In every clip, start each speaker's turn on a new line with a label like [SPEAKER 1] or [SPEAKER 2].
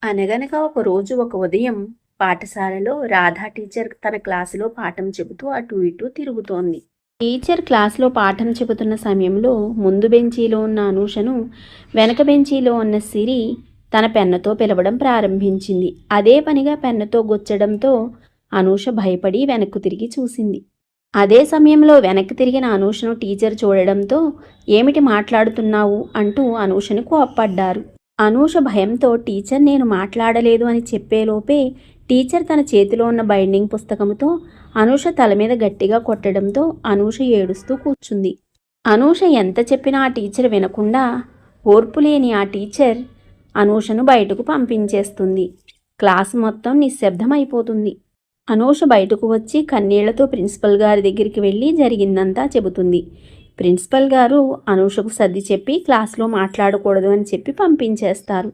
[SPEAKER 1] అనగనగా ఒక రోజు ఒక ఉదయం పాఠశాలలో రాధా టీచర్ తన క్లాసులో పాఠం చెబుతూ అటు ఇటు తిరుగుతోంది. టీచర్ క్లాసులో పాఠం చెబుతున్న సమయంలో ముందు బెంచీలో ఉన్న అనూషను వెనక బెంచీలో ఉన్న సిరి తన పెన్నుతో పిలవడం ప్రారంభించింది. అదే పనిగా పెన్నుతో గుచ్చడంతో అనూష భయపడి వెనక్కు తిరిగి చూసింది. అదే సమయంలో వెనక్కి తిరిగిన అనూషను టీచర్ చూడడంతో ఏమిటి మాట్లాడుతున్నావు అంటూ అనూషను కోప్పడ్డారు. అనూష భయంతో టీచర్ నేను మాట్లాడలేదు అని చెప్పేలోపే టీచర్ తన చేతిలో ఉన్న బైండింగ్ పుస్తకంతో అనూష తల మీద గట్టిగా కొట్టడంతో అనూష ఏడుస్తూ కూర్చుంది. అనూష ఎంత చెప్పినా ఆ టీచర్ వినకుండా ఓర్పు లేని ఆ టీచర్ అనూషను బయటకు పంపించేస్తుంది. క్లాస్ మొత్తం నిశ్శబ్దమైపోతుంది. అనూష బయటకు వచ్చి కన్నీళ్లతో ప్రిన్సిపల్ గారి దగ్గరికి వెళ్ళి జరిగిందంతా చెబుతుంది. ప్రిన్సిపల్ గారు అనూషకు సర్ది చెప్పి క్లాస్లో మాట్లాడకూడదు అని చెప్పి పంపించేస్తారు.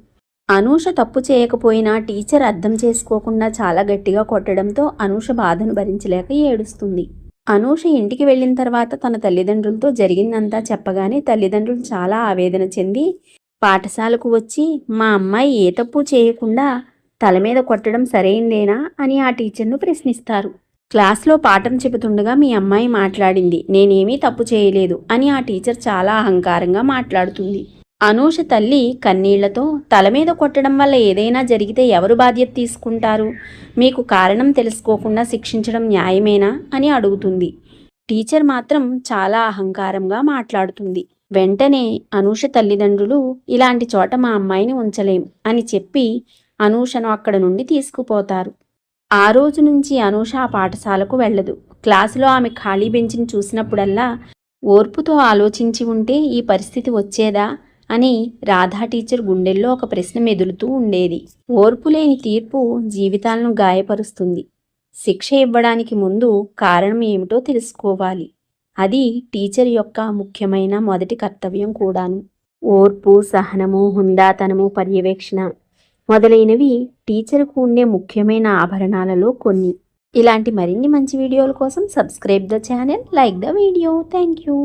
[SPEAKER 1] అనూష తప్పు చేయకపోయినా టీచర్ అర్థం చేసుకోకుండా చాలా గట్టిగా కొట్టడంతో అనూష బాధను భరించలేక ఏడుస్తుంది. అనూష ఇంటికి వెళ్ళిన తర్వాత తన తల్లిదండ్రులతో జరిగిందంతా చెప్పగానే తల్లిదండ్రులు చాలా ఆవేదన చెంది పాఠశాలకు వచ్చి మా అమ్మాయి ఏ తప్పు చేయకుండా తల మీద కొట్టడం సరైందేనా అని ఆ టీచర్ను ప్రశ్నిస్తారు. క్లాస్లో పాఠం చెబుతుండగా మీ అమ్మాయి మాట్లాడింది, నేనేమీ తప్పు చేయలేదు అని ఆ టీచర్ చాలా అహంకారంగా మాట్లాడుతుంది. అనూష తల్లి కన్నీళ్లతో తల మీద కొట్టడం వల్ల ఏదైనా జరిగితే ఎవరు బాధ్యత తీసుకుంటారు? మీకు కారణం తెలుసుకోకుండా శిక్షించడం న్యాయమేనా అని అడుగుతుంది. టీచర్ మాత్రం చాలా అహంకారంగా మాట్లాడుతుంది. వెంటనే అనూష తల్లిదండ్రులు ఇలాంటి చోట మా అమ్మాయిని ఉంచలేం అని చెప్పి అనూషను అక్కడ నుండి తీసుకుపోతారు. ఆ రోజు నుంచి అనూష ఆ పాఠశాలకు వెళ్ళదు. క్లాసులో ఆమె ఖాళీ బెంచిని చూసినప్పుడల్లా ఓర్పుతో ఆలోచించి ఉంటే ఈ పరిస్థితి వచ్చేదా అని రాధా టీచర్ గుండెల్లో ఒక ప్రశ్న మెదులుతూ ఉండేది. ఓర్పు లేని తీర్పు జీవితాలను గాయపరుస్తుంది. శిక్ష ఇవ్వడానికి ముందు కారణం ఏమిటో తెలుసుకోవాలి. అది టీచర్ యొక్క ముఖ్యమైన మొదటి కర్తవ్యం కూడాను. ఓర్పు, సహనము, హుందాతనము, పర్యవేక్షణ మొదలైనవి టీచర్కు ఉండే ముఖ్యమైన ఆభరణాలలో కొన్ని. ఇలాంటి మరిన్ని మంచి వీడియోల కోసం subscribe the channel, like the video. Thank you.